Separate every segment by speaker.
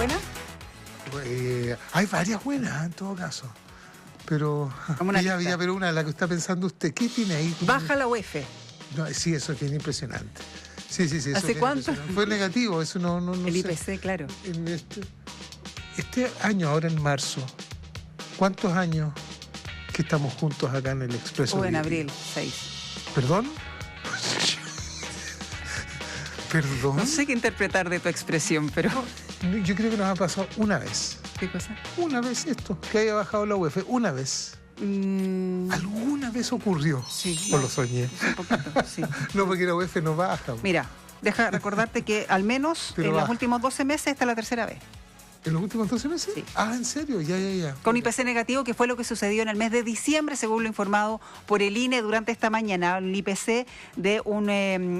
Speaker 1: buena?
Speaker 2: Hay varias buenas en todo caso. Pero pero una de las que está pensando usted, ¿qué tiene ahí?
Speaker 1: Baja la UEF.
Speaker 2: No, sí, eso es bien impresionante. Sí. Eso
Speaker 1: ¿Hace cuánto?
Speaker 2: Fue negativo, eso no
Speaker 1: El
Speaker 2: sé.
Speaker 1: IPC, claro.
Speaker 2: En este año, ahora en marzo, ¿cuántos años que estamos juntos acá en el Expreso?
Speaker 1: En abril, 6.
Speaker 2: ¿Perdón? ¿Perdón?
Speaker 1: No sé qué interpretar de tu expresión, pero...
Speaker 2: Yo creo que nos ha pasado una vez.
Speaker 1: ¿Qué cosa?
Speaker 2: Una vez esto, que haya bajado la UEF, una vez. ¿Alguna vez ocurrió?
Speaker 1: Sí.
Speaker 2: O lo soñé.
Speaker 1: Un poquito, sí.
Speaker 2: No, porque la UEF no baja.
Speaker 1: Mira, deja recordarte que al menos
Speaker 2: Pero
Speaker 1: en
Speaker 2: baja.
Speaker 1: los últimos 12 meses esta es la tercera vez.
Speaker 2: ¿En los últimos 12 meses?
Speaker 1: Sí.
Speaker 2: Ah, ¿en serio? Ya.
Speaker 1: Con IPC negativo, que fue lo que sucedió en el mes de diciembre, según lo informado por el INE durante esta mañana. El IPC de un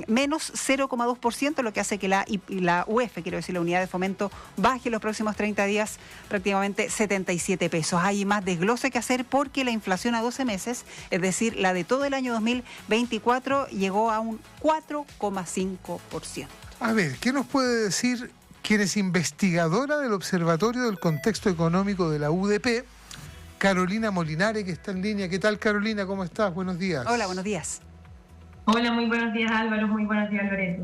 Speaker 1: menos 0,2%, lo que hace que la UEF, quiero decir, la unidad de fomento, baje en los próximos 30 días prácticamente 77 pesos. Hay más desglose que hacer porque la inflación a 12 meses, es decir, la de todo el año 2024, llegó a un 4,5%.
Speaker 2: A ver, ¿qué nos puede decir quien es investigadora del Observatorio del Contexto Económico de la UDP, Carolina Molinare, que está en línea? ¿Qué tal, Carolina? ¿Cómo estás? Buenos días.
Speaker 1: Hola, buenos días.
Speaker 3: Hola, muy buenos días, Álvaro. Muy buenos días, Loreto.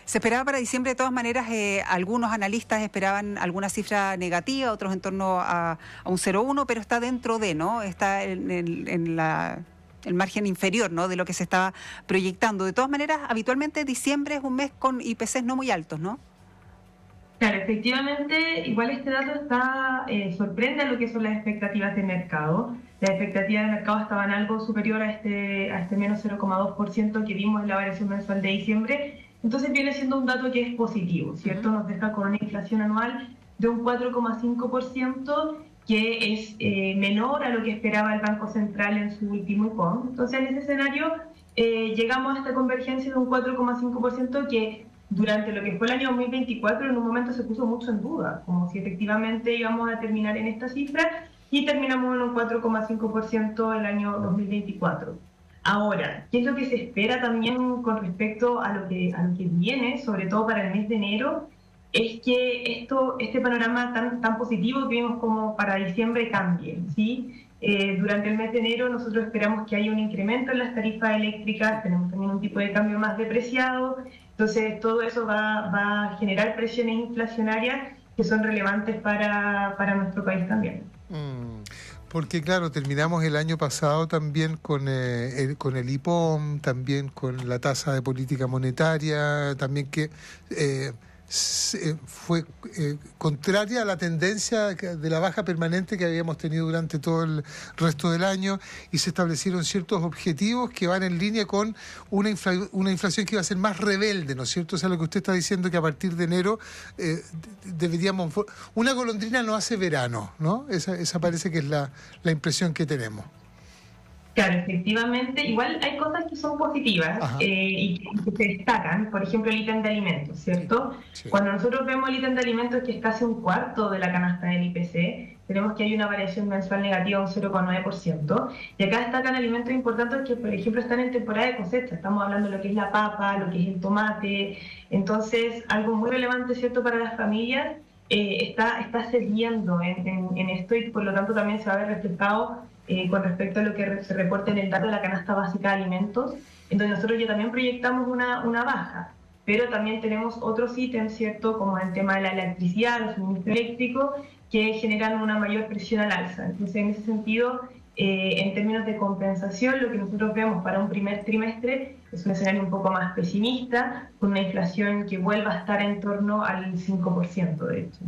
Speaker 1: Se esperaba para diciembre, de todas maneras, algunos analistas esperaban alguna cifra negativa, otros en torno a un 0,1, pero está dentro de, ¿no? Está en el margen inferior, ¿no?, de lo que se estaba proyectando. De todas maneras, habitualmente diciembre es un mes con IPCs no muy altos, ¿no?
Speaker 3: Claro, efectivamente, igual este dato sorprende a lo que son las expectativas de mercado. Las expectativas de mercado estaban algo superior a este menos 0,2% que vimos en la variación mensual de diciembre. Entonces viene siendo un dato que es positivo, ¿cierto? Nos deja con una inflación anual de un 4,5%, que es menor a lo que esperaba el Banco Central en su último IPOM. Entonces, en ese escenario, llegamos a esta convergencia de un 4,5% que durante lo que fue el año 2024 en un momento se puso mucho en duda, como si efectivamente íbamos a terminar en esta cifra, y terminamos en un 4,5% el año 2024. Ahora, ¿qué es lo que se espera también con respecto a lo que viene, sobre todo para el mes de enero? Es que este panorama tan positivo que vimos como para diciembre cambie, ¿sí? Durante el mes de enero nosotros esperamos que haya un incremento en las tarifas eléctricas, tenemos también un tipo de cambio más depreciado, entonces todo eso va a generar presiones inflacionarias que son relevantes para nuestro país también.
Speaker 2: Porque claro, terminamos el año pasado también con el IPOM, también con la tasa de política monetaria, también que fue contraria a la tendencia de la baja permanente que habíamos tenido durante todo el resto del año, y se establecieron ciertos objetivos que van en línea con una inflación que iba a ser más rebelde, ¿no es cierto? O sea, lo que usted está diciendo, que a partir de enero deberíamos... Una golondrina no hace verano, ¿no? Esa parece que es la impresión que tenemos.
Speaker 3: Claro, efectivamente, igual hay cosas que son positivas y que se destacan, por ejemplo el ítem de alimentos, ¿cierto? Sí. Cuando nosotros vemos el ítem de alimentos, que es casi un cuarto de la canasta del IPC, tenemos que hay una variación mensual negativa de un 0,9%, y acá destacan alimentos importantes que, por ejemplo, están en temporada de cosecha, estamos hablando de lo que es la papa, lo que es el tomate, entonces algo muy relevante, ¿cierto?, para las familias, está cediendo en esto, y por lo tanto también se va a ver reflejado con respecto a lo que se reporta en el dato de la canasta básica de alimentos, en donde nosotros ya también proyectamos una baja, pero también tenemos otros ítems, ¿cierto?, como el tema de la electricidad, los suministros eléctricos, que generan una mayor presión al alza. Entonces, en ese sentido, en términos de compensación, lo que nosotros vemos para un primer trimestre es un escenario un poco más pesimista, con una inflación que vuelva a estar en torno al 5%, de hecho.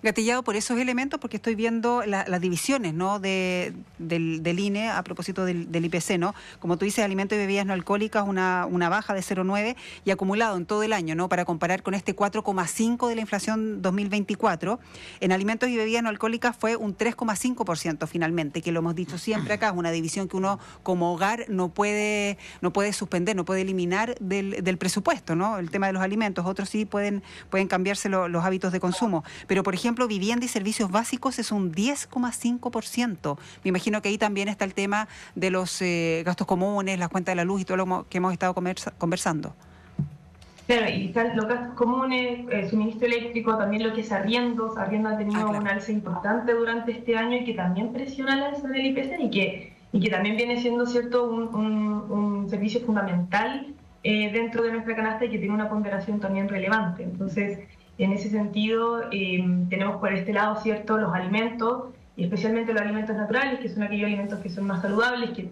Speaker 1: Gatillado por esos elementos, porque estoy viendo las divisiones, ¿no?, del INE a propósito del IPC, ¿no? Como tú dices, alimentos y bebidas no alcohólicas, una baja de 0,9, y acumulado en todo el año, ¿no?, para comparar con este 4,5 de la inflación 2024. En alimentos y bebidas no alcohólicas fue un 3,5% finalmente, que lo hemos dicho siempre acá, es una división que uno como hogar no puede suspender, no puede eliminar del presupuesto, ¿no? El tema de los alimentos, otros sí pueden cambiarse los hábitos de consumo. Pero, por ejemplo, vivienda y servicios básicos es un 10,5%. Me imagino que ahí también está el tema de los gastos comunes, las cuentas de la luz y todo lo que hemos estado conversando.
Speaker 3: Claro, y están los gastos comunes, suministro eléctrico, también lo que es arriendos. Arriendo ha tenido
Speaker 1: Claro.
Speaker 3: un alza importante durante este año y que también presiona el alza del IPC y que también viene siendo, ¿cierto?, un servicio fundamental dentro de nuestra canasta y que tiene una ponderación también relevante. Entonces, en ese sentido, tenemos por este lado, ¿cierto?, los alimentos, y especialmente los alimentos naturales, que son aquellos alimentos que son más saludables, que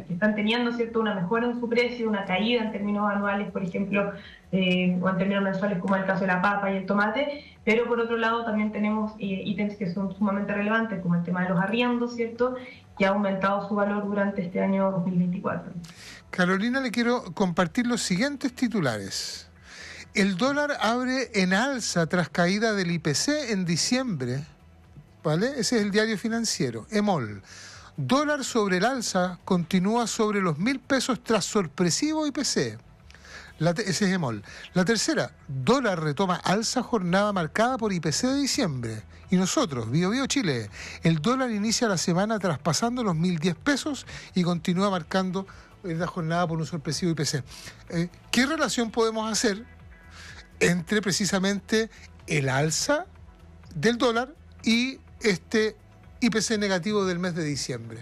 Speaker 3: están teniendo, ¿cierto?, una mejora en su precio, una caída en términos anuales, por ejemplo, o en términos mensuales, como el caso de la papa y el tomate. Pero por otro lado también tenemos ítems que son sumamente relevantes, como el tema de los arriendos, ¿cierto?, que ha aumentado su valor durante este año 2024.
Speaker 2: Carolina, le quiero compartir los siguientes titulares. El dólar abre en alza tras caída del IPC en diciembre. ¿Vale? Ese es el diario financiero, EMOL. Dólar sobre el alza continúa sobre los 1.000 pesos tras sorpresivo IPC. Ese es EMOL. La tercera, dólar retoma alza jornada marcada por IPC de diciembre. Y nosotros, Bio Chile, el dólar inicia la semana traspasando los 1.010 pesos y continúa marcando la jornada por un sorpresivo IPC. ¿Qué relación podemos hacer entre precisamente el alza del dólar y este IPC negativo del mes de diciembre?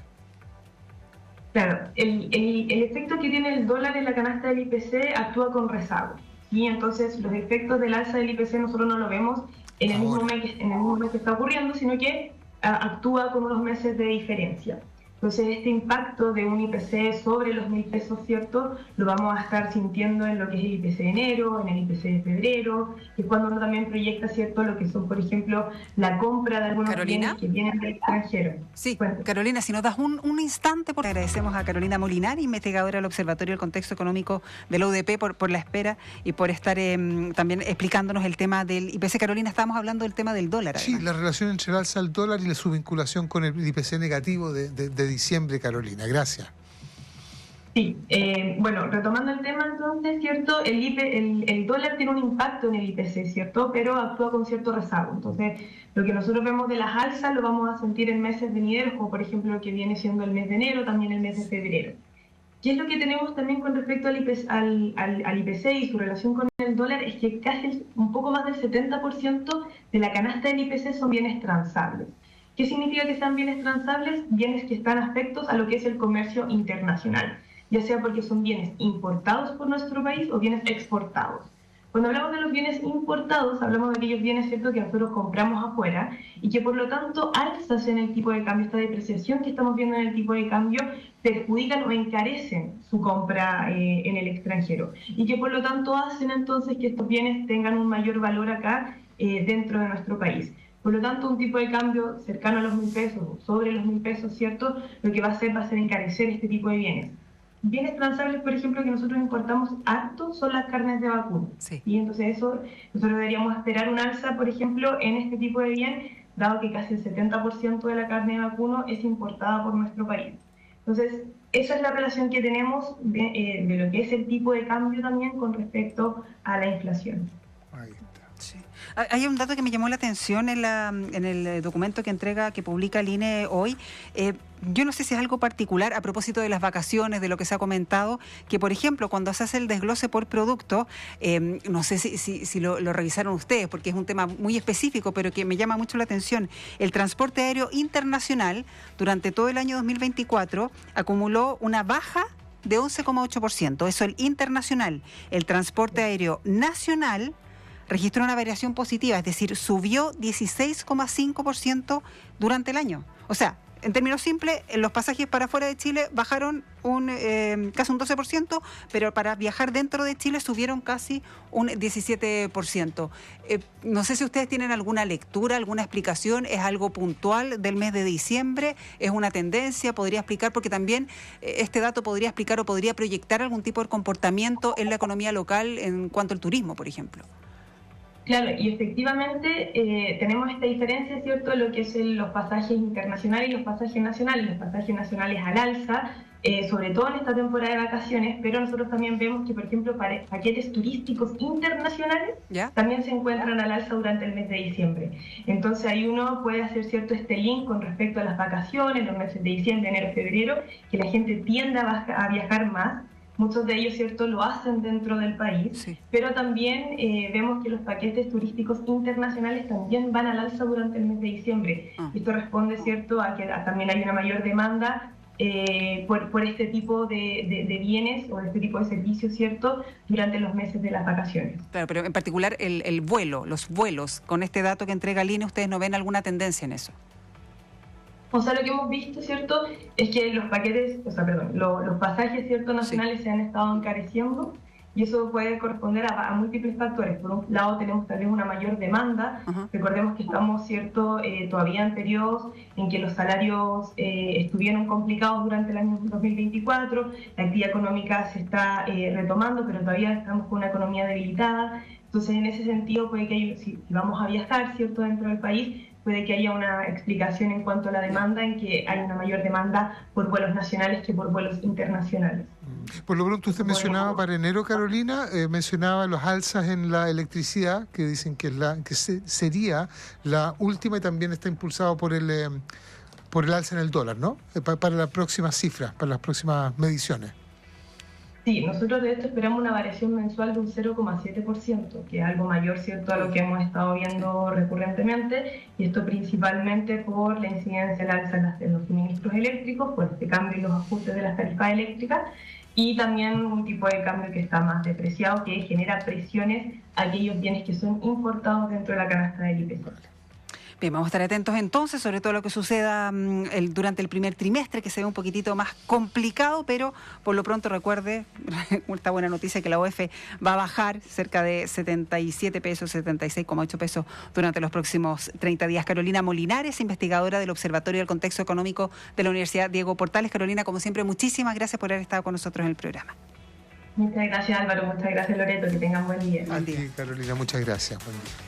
Speaker 3: Claro, el efecto que tiene el dólar en la canasta del IPC actúa con rezago. Y entonces los efectos del alza del IPC nosotros no lo vemos en el mismo mes que está ocurriendo, sino que actúa con unos meses de diferencia. Entonces este impacto de un IPC sobre los 1.000 pesos, ¿cierto?, lo vamos a estar sintiendo en lo que es el IPC de enero, en el IPC de febrero, que es cuando uno también proyecta, ¿cierto?, lo que son, por ejemplo, la compra de algunos bienes que vienen del extranjero.
Speaker 1: Sí,
Speaker 3: Cuéntame.
Speaker 1: Carolina, si nos das un instante, porque agradecemos a Carolina Molinari, investigadora del Observatorio del Contexto Económico de la UDP, por la espera y por estar también explicándonos el tema del IPC. Carolina, estábamos hablando del tema del dólar.
Speaker 2: Sí,
Speaker 1: además.
Speaker 2: la relación entre el alza del dólar y su vinculación con el IPC negativo de diciembre, Carolina. Gracias.
Speaker 3: Sí, bueno, retomando el tema entonces, ¿cierto? El dólar tiene un impacto en el IPC, ¿cierto? Pero actúa con cierto rezago. Entonces, lo que nosotros vemos de las alzas lo vamos a sentir en meses venideros, como por ejemplo lo que viene siendo el mes de enero, también el mes de febrero. ¿Qué es lo que tenemos también con respecto al IPC y su relación con el dólar? Es que casi un poco más del 70% de la canasta del IPC son bienes transables. ¿Qué significa que sean bienes transables? Bienes que están afectos a lo que es el comercio internacional, ya sea porque son bienes importados por nuestro país o bienes exportados. Cuando hablamos de los bienes importados, hablamos de aquellos bienes, ¿cierto?, que nosotros compramos afuera y que por lo tanto alzas en el tipo de cambio, esta depreciación que estamos viendo en el tipo de cambio, perjudican o encarecen su compra en el extranjero y que por lo tanto hacen entonces que estos bienes tengan un mayor valor acá dentro de nuestro país. Por lo tanto, un tipo de cambio cercano a los 1.000 pesos o sobre los 1.000 pesos, ¿cierto?, lo que va a ser encarecer este tipo de bienes. Bienes transables, por ejemplo, que nosotros importamos harto son las carnes de vacuno.
Speaker 1: Sí.
Speaker 3: Y entonces eso, nosotros deberíamos esperar un alza, por ejemplo, en este tipo de bien, dado que casi el 70% de la carne de vacuno es importada por nuestro país. Entonces, esa es la relación que tenemos de lo que es el tipo de cambio también con respecto a la inflación.
Speaker 2: Ahí está.
Speaker 1: Sí. Hay un dato que me llamó la atención en el documento que publica el INE hoy. Yo no sé si es algo particular a propósito de las vacaciones, de lo que se ha comentado, que por ejemplo cuando se hace el desglose por producto, no sé si lo revisaron ustedes, porque es un tema muy específico, pero que me llama mucho la atención. El transporte aéreo internacional durante todo el año 2024 acumuló una baja de 11,8%. Eso el internacional. El transporte aéreo nacional registró una variación positiva, es decir, subió 16,5% durante el año. O sea, en términos simples, los pasajes para fuera de Chile bajaron casi un 12%, pero para viajar dentro de Chile subieron casi un 17%. No sé si ustedes tienen alguna lectura, alguna explicación, ¿es algo puntual del mes de diciembre? ¿Es una tendencia? ¿Podría explicar? Porque también este dato podría explicar o podría proyectar algún tipo de comportamiento en la economía local en cuanto al turismo, por ejemplo.
Speaker 3: Claro, y efectivamente tenemos esta diferencia, ¿cierto?, lo que es los pasajes internacionales y los pasajes nacionales. Los pasajes nacionales al alza, sobre todo en esta temporada de vacaciones, pero nosotros también vemos que, por ejemplo, paquetes turísticos internacionales también se encuentran al alza durante el mes de diciembre. Entonces ahí uno puede hacer, ¿cierto?, este link con respecto a las vacaciones, los meses de diciembre, enero, febrero, que la gente tiende a viajar más. muchos de ellos, ¿cierto?, lo hacen dentro del país,
Speaker 1: Sí.
Speaker 3: pero también vemos que los paquetes turísticos internacionales también van al alza durante el mes de diciembre. Esto responde, ¿cierto?, a que también hay una mayor demanda por este tipo de bienes o de este tipo de servicios, ¿cierto?, durante los meses de las vacaciones.
Speaker 1: Claro, pero en particular el vuelo, los vuelos, con este dato que entrega el INE, ¿ustedes no ven alguna tendencia en eso?
Speaker 3: O sea, lo que hemos visto, ¿cierto?, es que los paquetes, o sea, perdón, los pasajes, ¿cierto?, nacionales se han estado encareciendo y eso puede corresponder a múltiples factores. Por un lado, tenemos tal vez una mayor demanda. Recordemos que estamos, ¿cierto?, todavía en periodos en que los salarios estuvieron complicados durante el año 2024, la actividad económica se está retomando, pero todavía estamos con una economía debilitada. Entonces, en ese sentido, puede que si vamos a viajar, ¿cierto?, dentro del país, puede que haya una explicación en cuanto a la demanda, en que hay una mayor demanda por vuelos nacionales que por vuelos internacionales.
Speaker 2: Por lo pronto usted mencionaba para enero, Carolina, mencionaba los alzas en la electricidad, que dicen que sería la última y también está impulsado por el alza en el dólar, ¿no? Para las próximas cifras, para las próximas mediciones.
Speaker 3: Sí, nosotros de esto esperamos una variación mensual de un 0,7%, que es algo mayor, ¿cierto?, a lo que hemos estado viendo recurrentemente, y esto principalmente por la incidencia del alza en los suministros eléctricos, por este cambio en los ajustes de las tarifas eléctricas, y también un tipo de cambio que está más depreciado, que genera presiones a aquellos bienes que son importados dentro de la canasta del IPC.
Speaker 1: Bien, vamos a estar atentos entonces, sobre todo lo que suceda durante el primer trimestre, que se ve un poquitito más complicado, pero por lo pronto recuerde, esta buena noticia, que la OEF va a bajar cerca de 77 pesos, 76,8 pesos durante los próximos 30 días. Carolina Molinares, investigadora del Observatorio del Contexto Económico de la Universidad Diego Portales. Carolina, como siempre, muchísimas gracias por haber estado con nosotros en el programa.
Speaker 3: Muchas gracias, Álvaro. Muchas gracias, Loreto. Que tengan buen día.
Speaker 2: A ti, Carolina, muchas gracias. Buen día.